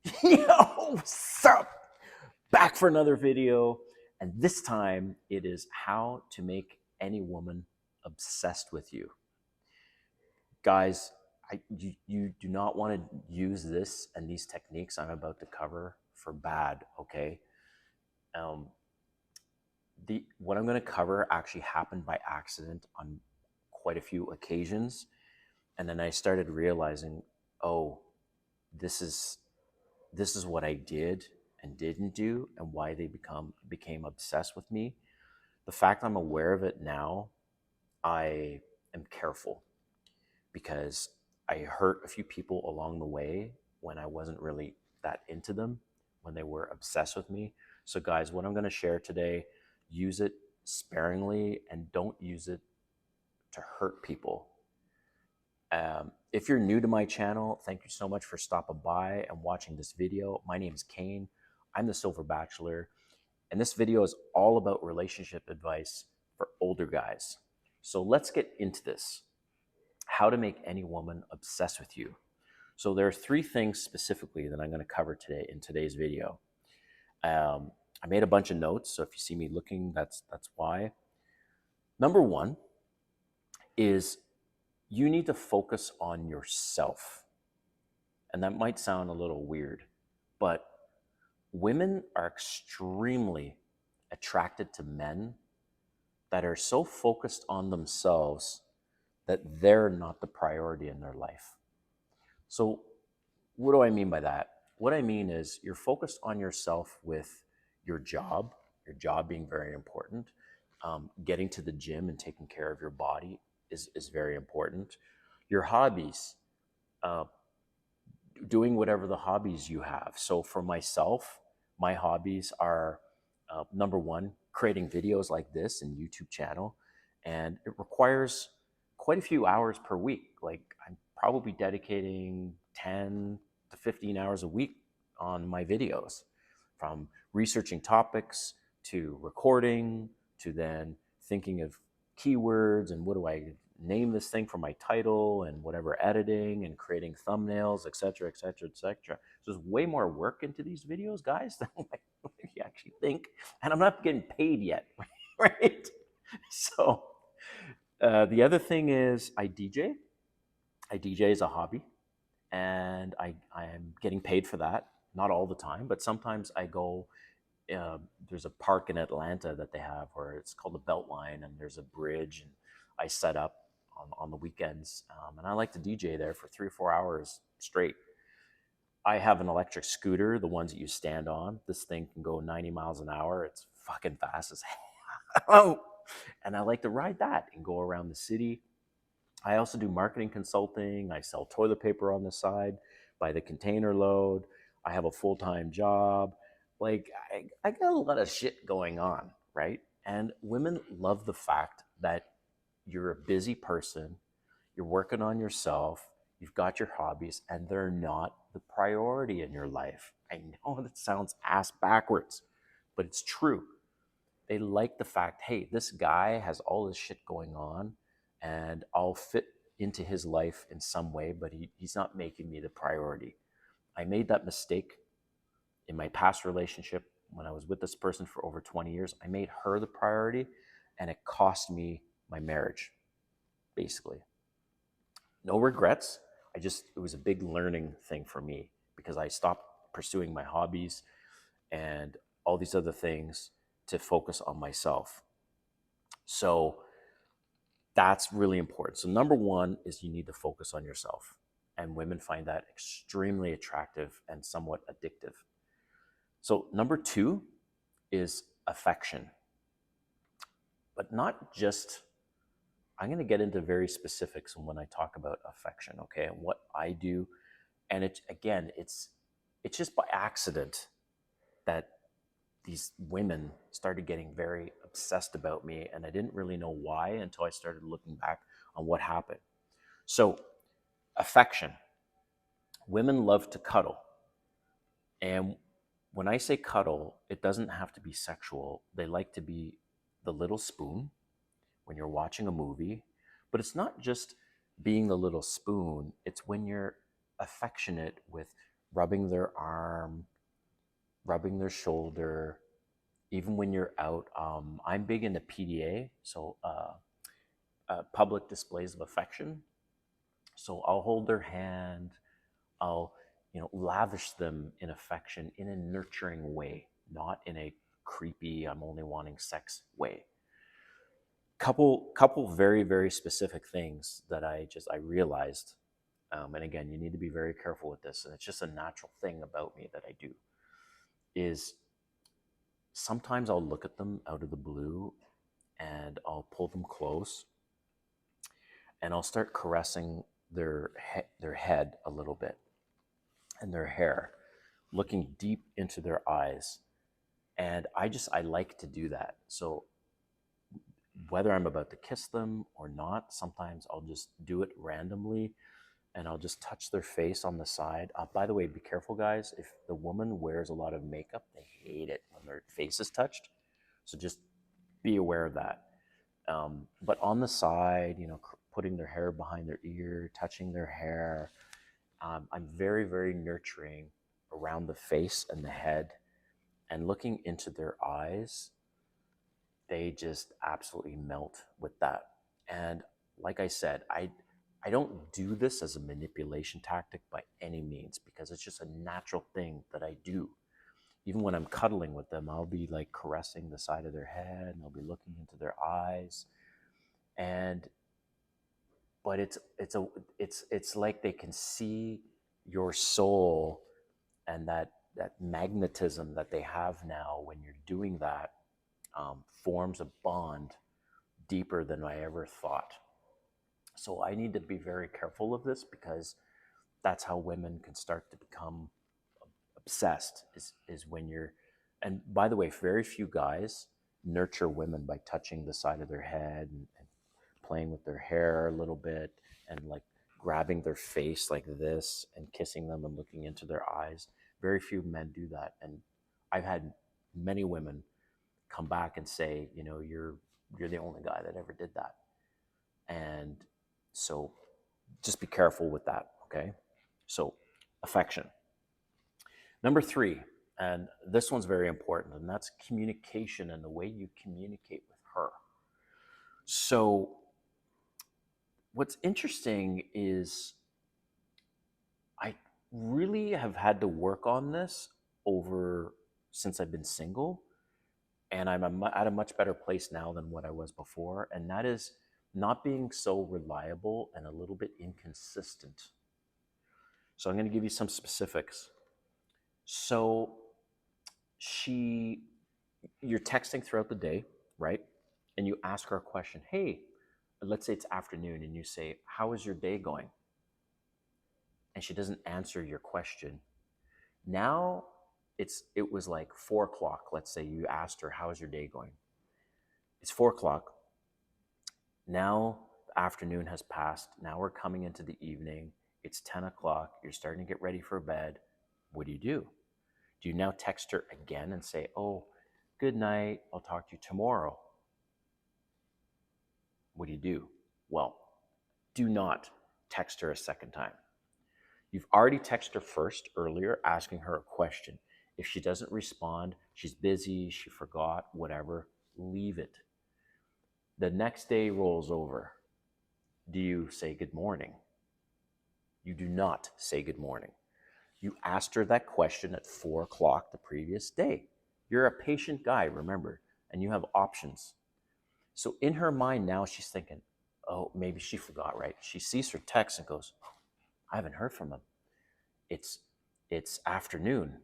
Yo, what's up? Back for another video. And this time it is how to make any woman obsessed with you. Guys, you do not want to use this and these techniques I'm about to cover for bad, okay? Um, what I'm going to cover actually happened by accident on quite a few occasions. And then I started realizing, oh, this is this is what I did and didn't do and why they became obsessed with me. The fact I'm aware of it now, I am careful because I hurt a few people along the way when I wasn't really that into them, when they were obsessed with me. So guys, what I'm going to share today, use it sparingly and don't use it to hurt people. If you're new to my channel, thank you so much for stopping by and watching this video. My name is Kane. I'm the Silver Bachelor, and this video is all about relationship advice for older guys. So let's get into this. How to make any woman obsessed with you. So there are three things specifically that I'm going to cover today in today's video. I made a bunch of notes, so if you see me looking, that's why. Number one is you need to focus on yourself. And that might sound a little weird, but women are extremely attracted to men that are so focused on themselves that they're not the priority in their life. So, what do I mean by that? What I mean is you're focused on yourself with your job being very important. Getting to the gym and taking care of your body is very important. Your hobbies, uh, doing whatever the hobbies you have. So for myself, my hobbies are number one, creating videos like this and YouTube channel. And it requires quite a few hours per week. Like I'm probably dedicating 10 to 15 hours a week on my videos, from researching topics to recording to then thinking of keywords and what do I name this thing for my title and whatever, editing and creating thumbnails, etc., etc., etc. So there's way more work into these videos, guys, than what you actually think. And I'm not getting paid yet, right? So the other thing is I DJ. I DJ is a hobby, and I am getting paid for that. Not all the time, but sometimes I go. There's a park in Atlanta that they have where it's called the Beltline, and there's a bridge, and I set up on the weekends, and I like to DJ there for 3 or 4 hours straight. I have an electric scooter, the ones that you stand on. This thing can go 90 miles an hour. It's fucking fast as hell. And I like to ride that and go around the city. I also do marketing consulting. I sell toilet paper on the side by the container load. I have a full-time job. Like I got a lot of shit going on, right? And women love the fact that you're a busy person, you're working on yourself, you've got your hobbies, and they're not the priority in your life. I know that sounds ass backwards, but it's true. They like the fact, hey, this guy has all this shit going on, and I'll fit into his life in some way, but he's not making me the priority. I made that mistake in my past relationship when I was with this person for over 20 years. I made her the priority, and it cost me my marriage, basically. No regrets. It was a big learning thing for me because I stopped pursuing my hobbies and all these other things to focus on myself. So that's really important. So number one is you need to focus on yourself. And women find that extremely attractive and somewhat addictive. So number two is affection. But not just, I'm going to get into very specifics when I talk about affection, okay, and what I do. And it's just by accident that these women started getting very obsessed about me, and I didn't really know why until I started looking back on what happened. So, affection. Women love to cuddle. And when I say cuddle, it doesn't have to be sexual. They like to be the little spoon when you're watching a movie, but it's not just being the little spoon, it's when you're affectionate with rubbing their arm, rubbing their shoulder, even when you're out. I'm big into PDA, so public displays of affection. So I'll hold their hand. I'll, lavish them in affection in a nurturing way, not in a creepy, I'm only wanting sex way. Couple very, very specific things that I realized. And again, you need to be very careful with this. And it's just a natural thing about me that I do is sometimes I'll look at them out of the blue and I'll pull them close and I'll start caressing their head a little bit and their hair, looking deep into their eyes. And I like to do that. So whether I'm about to kiss them or not, sometimes I'll just do it randomly and I'll just touch their face on the side. By the way, be careful, guys. If the woman wears a lot of makeup, they hate it when their face is touched. So just be aware of that. But on the side, putting their hair behind their ear, touching their hair, I'm very, very nurturing around the face and the head and looking into their eyes. They just absolutely melt with that. And like I said, I don't do this as a manipulation tactic by any means because it's just a natural thing that I do. Even when I'm cuddling with them, I'll be like caressing the side of their head and I'll be looking into their eyes. And but it's like they can see your soul and that magnetism that they have now when you're doing that forms a bond deeper than I ever thought. So I need to be very careful of this because that's how women can start to become obsessed is when you're, and by the way, very few guys nurture women by touching the side of their head and playing with their hair a little bit and like grabbing their face like this and kissing them and looking into their eyes. Very few men do that. And I've had many women come back and say, you're the only guy that ever did that. And so just be careful with that, okay? So affection. Number 3, and this one's very important, and that's communication and the way you communicate with her. So what's interesting is I really have had to work on this over since I've been single, and I'm at a much better place now than what I was before, and that is not being so reliable and a little bit inconsistent. So I'm going to give you some specifics. So you're texting throughout the day, right? And you ask her a question. Hey, let's say it's afternoon, and you say, "How is your day going?" And she doesn't answer your question. Now it was like 4 o'clock. Let's say you asked her, "How is your day going?" It's 4 o'clock. Now the afternoon has passed. Now we're coming into the evening. It's 10 o'clock. You're starting to get ready for bed. What do? Do you now text her again and say, "Oh, good night. I'll talk to you tomorrow"? What do? Well, do not text her a second time. You've already texted her first earlier, asking her a question. If she doesn't respond, she's busy, she forgot, whatever, leave it. The next day rolls over. Do you say good morning? You do not say good morning. You asked her that question at 4 o'clock the previous day. You're a patient guy, remember, and you have options. So in her mind now, she's thinking, oh, maybe she forgot, right? She sees her text and goes, I haven't heard from him. It's afternoon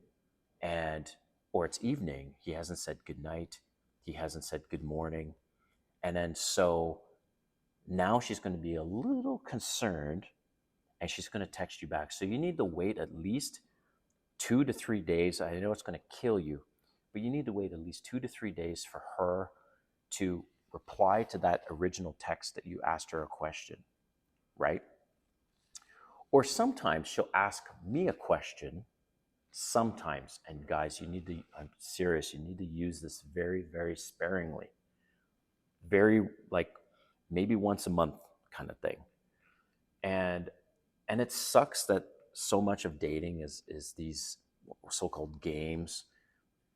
and or it's evening. He hasn't said good night. He hasn't said good morning. And then so now she's going to be a little concerned and she's going to text you back. So you need to wait at least 2 to 3 days. I know it's going to kill you, but you need to wait at least 2 to 3 days for her to reply to that original text that you asked her a question, right? Or sometimes she'll ask me a question. Sometimes, and guys, I'm serious, you need to use this very, very sparingly. Very, like, maybe once a month kind of thing. And it sucks that so much of dating is these so-called games,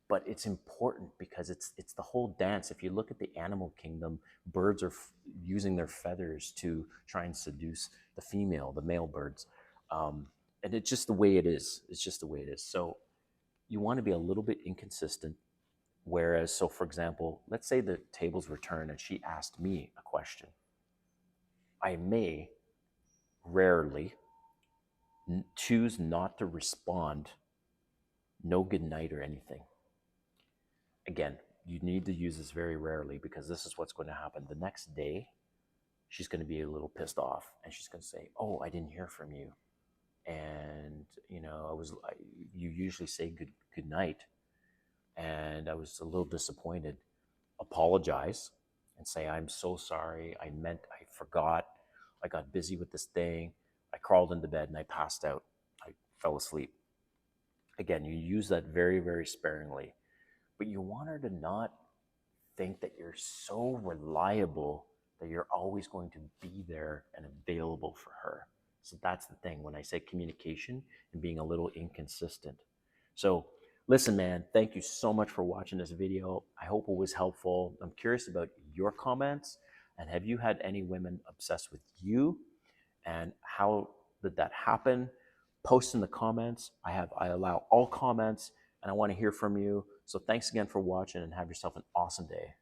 but it's important because it's the whole dance. If you look at the animal kingdom, birds are using their feathers to try and seduce the female, the male birds, and it's just the way it is. It's just the way it is. So you want to be a little bit inconsistent. Whereas, so for example, let's say the tables were turned and she asked me a question. I may rarely choose not to respond, no good night or anything. Again, you need to use this very rarely because this is what's going to happen. The next day, she's going to be a little pissed off and she's going to say, "Oh, I didn't hear from you. And, you usually say good night. And I was a little disappointed." Apologize and say, "I'm so sorry. I forgot. I got busy with this thing. I crawled into bed and I passed out. I fell asleep." Again, you use that very, very sparingly, but you want her to not think that you're so reliable that you're always going to be there and available for her. So that's the thing when I say communication and being a little inconsistent. So listen, man, thank you so much for watching this video. I hope it was helpful. I'm curious about your comments. And have you had any women obsessed with you? And how did that happen? Post in the comments. I allow all comments and I want to hear from you. So thanks again for watching and have yourself an awesome day.